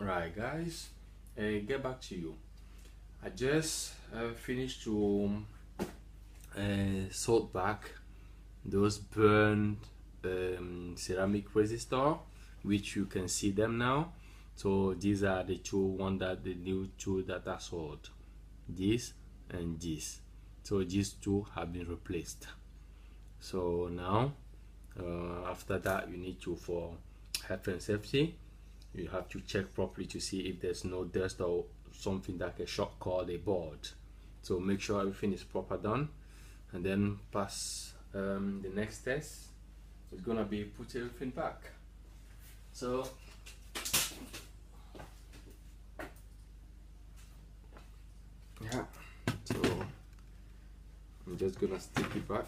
Right, guys, get back to you. I just finished to sort back those burned ceramic resistor, which you can see them now. So these are the the new two that are sold, this and this. So these two have been replaced. So now after that, you need to, for health and safety, you have to check properly to see if there's no dust or something that can shock call a board. So make sure everything is proper done, and then pass the next test is gonna be put everything back. So yeah, so I'm just gonna stick it back.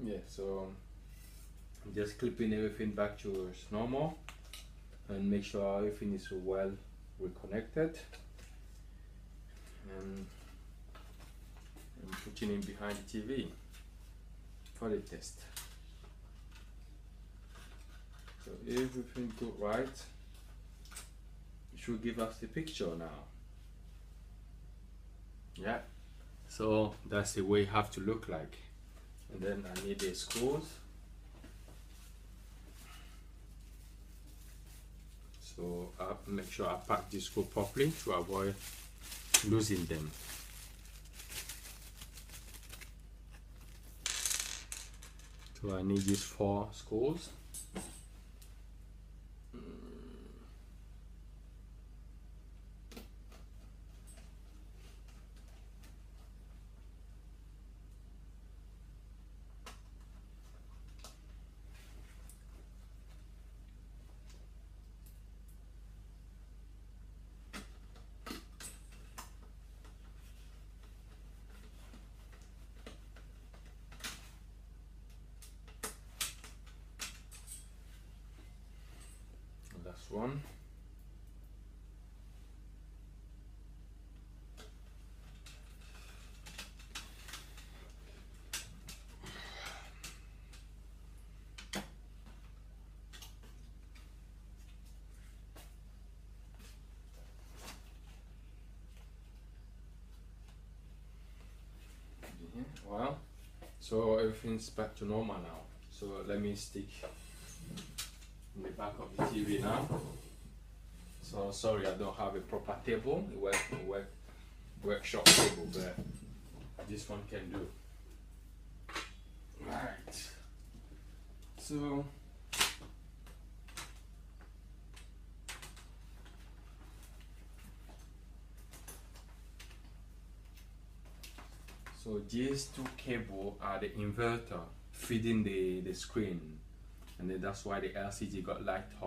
Yeah, so I'm just clipping everything back to its normal and make sure everything is well reconnected, and I'm putting it behind the TV for the test. So everything go right, it should give us the picture now. Yeah, so that's the way it have to look like. And then I need the screws. So I'll make sure I pack the screw properly to avoid losing them. So I need these 4 screws. That's one. Well, so everything's back to normal now. So let me stick in the back of the TV now. So sorry, I don't have a proper table, a workshop table, but this one can do. Right. So these 2 cables are the inverter feeding the screen, and then that's why the LCD got light off.